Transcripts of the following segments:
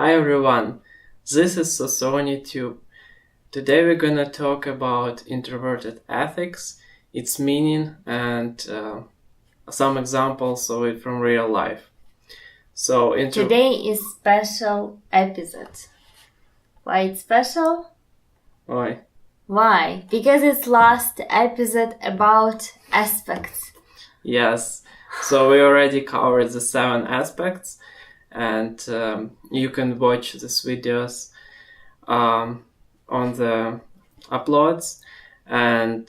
Hi everyone, this is Socionics. Today we're gonna talk about introverted ethics, its meaning, and some examples of it from real life. So Today is special episode. Why it's special? Why? Why? Because it's last episode about aspects. Yes. So we already covered the 7 aspects, and you can watch these videos on the uploads. And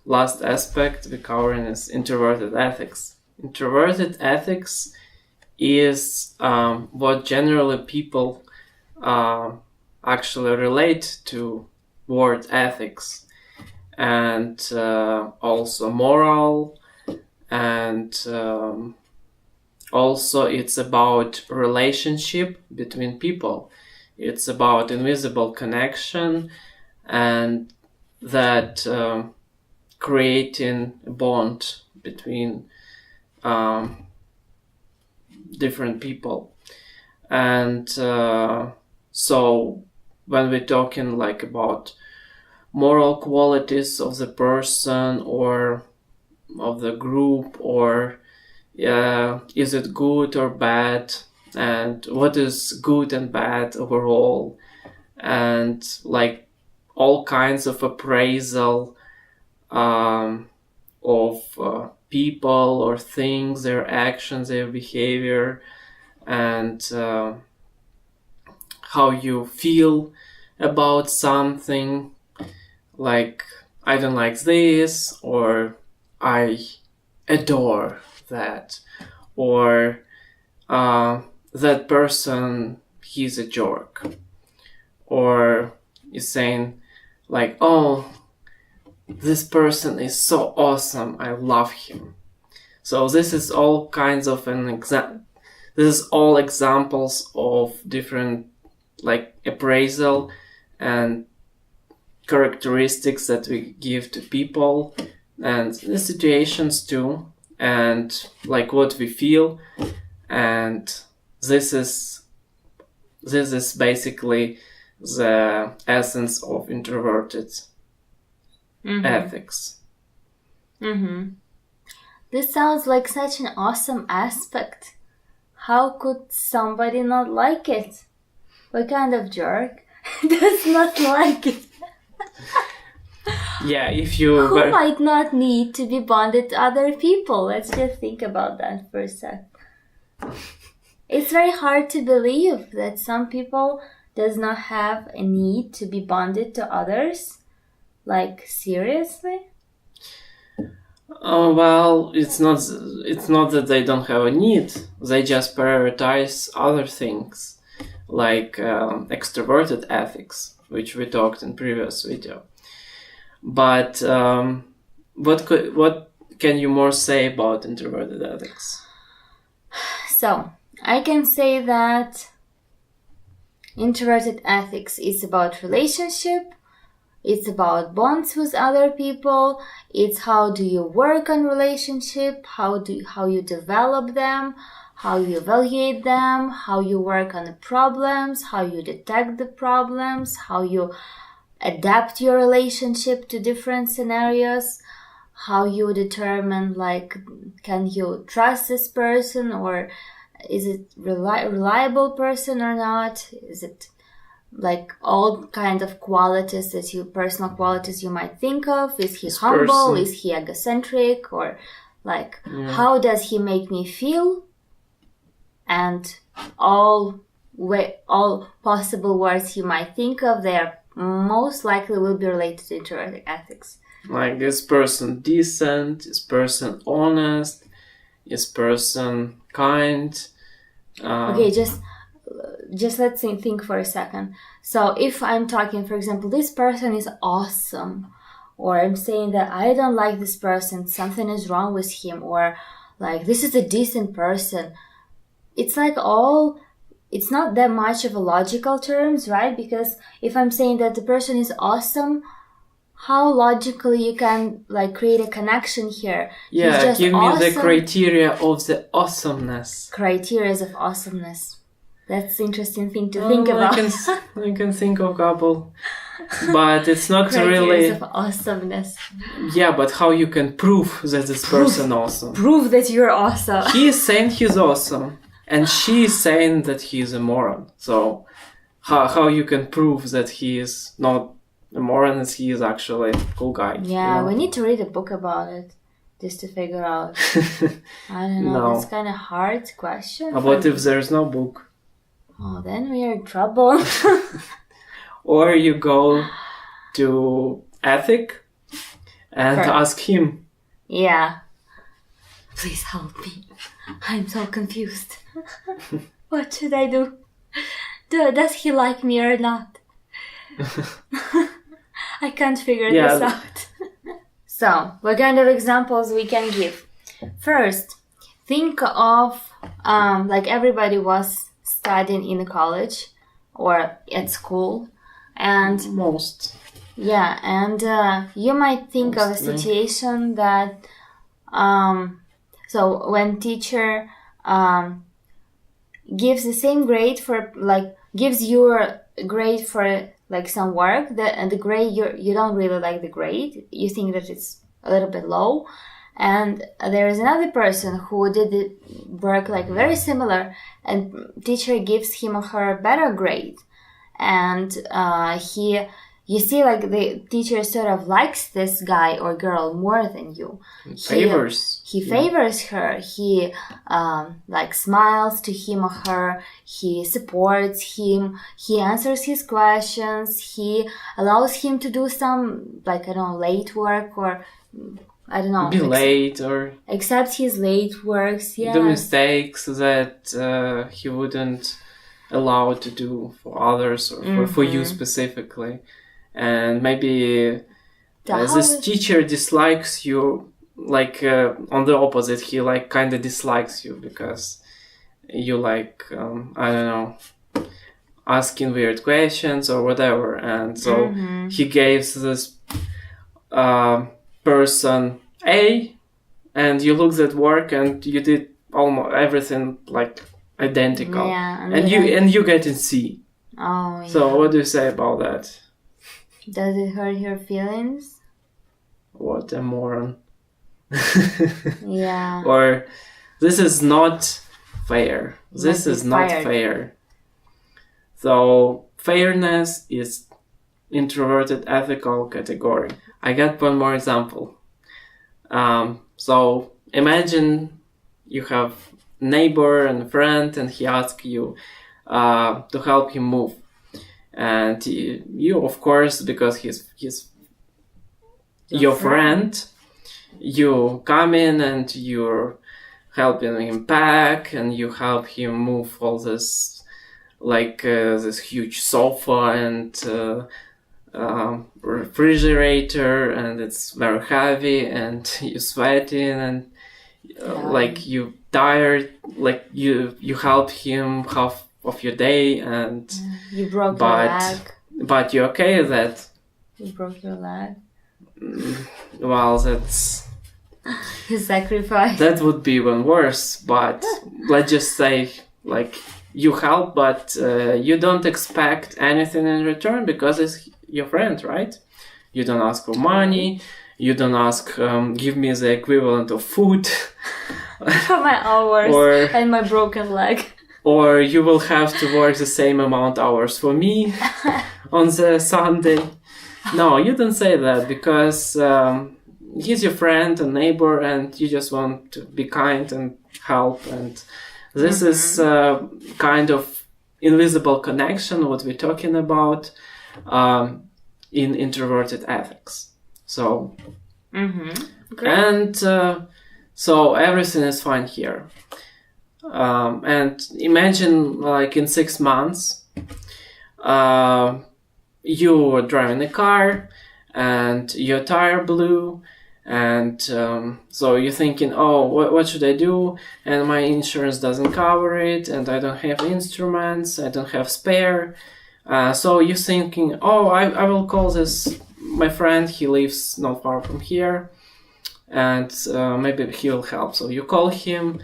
last aspect we're covering is introverted ethics. Introverted ethics is what generally people actually relate to word ethics, and also moral, and also it's about relationship between people. It's about invisible connection, and that creating a bond between different people. And so when we're talking like about moral qualities of the person or of the group, or is it good or bad, and what is good and bad overall, and like all kinds of appraisal of people or things, their actions, their behavior, and how you feel about something, like I don't like this, or I adore that, or that person, he's a jerk, or is saying like, oh, this person is so awesome, I love him. So this is all kinds of this is all examples of different like appraisal and characteristics that we give to people, and the situations too, and like what we feel. And this is basically the essence of introverted ethics. This sounds like such an awesome aspect. How could somebody not like it? What kind of jerk does not like it? Yeah, if you Who might not need to be bonded to other people? Let's just think about that for a sec. It's very hard to believe that some people does not have a need to be bonded to others. Like, seriously? Well, it's not that they don't have a need. They just prioritize other things, like extroverted ethics, which we talked in previous video. But what can you more say about introverted ethics? So, I can say that introverted ethics is about relationship, it's about bonds with other people, it's how do you work on relationship, how you develop them, how you evaluate them, how you work on the problems, how you detect the problems, how you adapt your relationship to different scenarios, how you determine like, can you trust this person, or is it reliable person or not? Is it like all kind of qualities personal qualities you might think of? Is he humble? Is he egocentric? Or like, how does he make me feel? And all possible words you might think of, they are most likely will be related to introverted ethics. Like, this person decent, this person honest, this person kind. Okay, just let's think for a second. So if I'm talking, for example, this person is awesome, or I'm saying that I don't like this person, something is wrong with him, or like, this is a decent person, it's like it's not that much of a logical terms, right? Because if I'm saying that the person is awesome, how logically you can like create a connection here? Yeah, give me the criteria of the awesomeness. Criteria of awesomeness. That's interesting thing to think about. I can think of a couple, but it's not Criteria really. of awesomeness. Yeah, but how you can prove that this person awesome? Prove that you're awesome. He is saying he's awesome, and she is saying that he's a moron. So, how you can prove that he is not a moron and he is actually a cool guy? Yeah, we need to read a book about it just to figure out. I don't know. No. That's kind of hard question. What if there's no book? Oh, then we are in trouble. Or you go to Ethic and Correct. ask him. Yeah. Please help me. I'm so confused. What should I do? Does he like me or not? I can't figure this out. So, what kind of examples we can give? First, think of like everybody was studying in college or at school, and you might think of a situation that so when teacher gives the same grade for gives you a grade for some work and the grade you don't really like the grade, you think that it's a little bit low, and there is another person who did the work very similar, and teacher gives him or her a better grade, and you see the teacher sort of likes this guy or girl more than you. He favors her. He smiles to him or her. He supports him. He answers his questions. He allows him to do some late work or be late or accept his late works. Yeah, do mistakes that he wouldn't allow to do for others or for you specifically. And maybe this teacher dislikes you, on the opposite, he kind of dislikes you because you I don't know, asking weird questions or whatever, and so he gives this person A, and you looked at work and you did almost everything identical, and you get in C. Oh, yeah. So what do you say about that? Does it hurt your feelings? What a moron. Yeah. Or this is not fair. This is not fair. So fairness is introverted ethical category. I got one more example. So imagine you have a neighbor and a friend, and he asks you to help him move. And you, of course, because he's your friend, you come in and you're helping him pack, and you help him move all this, this huge sofa and refrigerator, and it's very heavy, and you're sweating, and you tired, you help him half of your day, and you broke your leg. But you're okay with that? You broke your leg. Well, that's you sacrifice. That would be even worse. But let's just say, you help, but you don't expect anything in return because it's your friend, right? You don't ask for money. You don't ask, give me the equivalent of food for my hours and my broken leg. Or you will have to work the same amount hours for me on the Sunday. No, you don't say that because he's your friend and neighbor, and you just want to be kind and help. And this is kind of invisible connection, what we're talking about in introverted ethics. So, and so everything is fine here. And imagine in 6 months, you were driving a car and your tire blew, and so you're thinking, oh, what should I do? And my insurance doesn't cover it, and I don't have instruments, I don't have spare. So you're thinking, oh, I will call my friend, he lives not far from here, and maybe he will help. So you call him,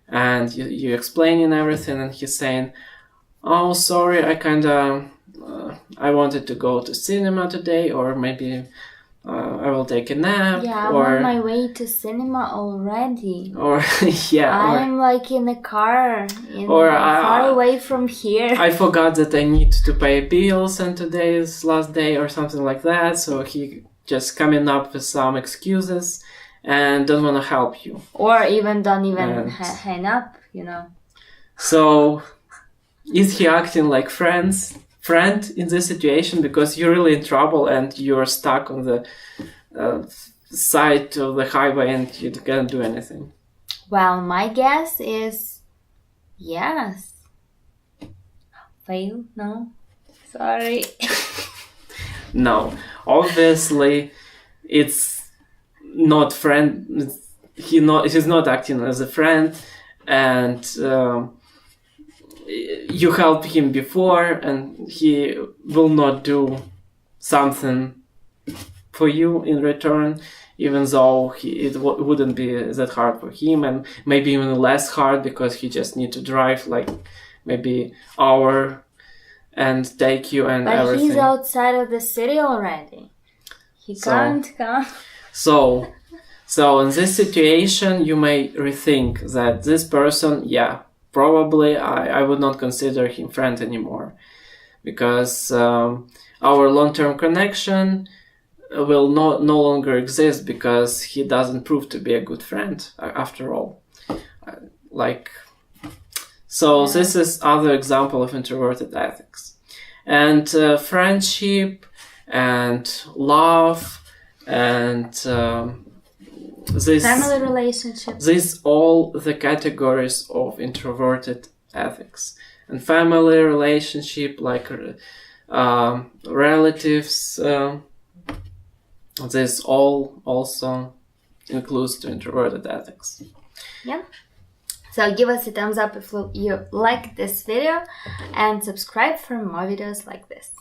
and you're explaining everything, and he's saying, oh, sorry, I wanted to go to cinema today, or maybe I will take a nap. Yeah, I'm on my way to cinema already. Or yeah, I'm like in a car, or far away from here. I forgot that I need to pay bills and today is last day or something like that. So he just coming up with some excuses and don't want to help you. Or even don't even hang up, So is he acting like friend in this situation because you're really in trouble and you're stuck on the side of the highway and you can't do anything? Well, my guess is yes. Fail? No? Sorry. No, obviously it's not friend. He's not acting as a friend, and you helped him before, and he will not do something for you in return, even though it wouldn't be that hard for him, and maybe even less hard because he just need to drive like maybe hour and take you and but everything. He's outside of the city already. He can't come. So in this situation, you may rethink that this person, yeah, probably I would not consider him friend anymore, because our long-term connection will no longer exist because he doesn't prove to be a good friend after all. This is other example of introverted ethics. And friendship and love and this family relationship. These all the categories of introverted ethics. And family relationship, like relatives, this all also includes to introverted ethics. Yeah. So give us a thumbs up if you like this video and subscribe for more videos like this.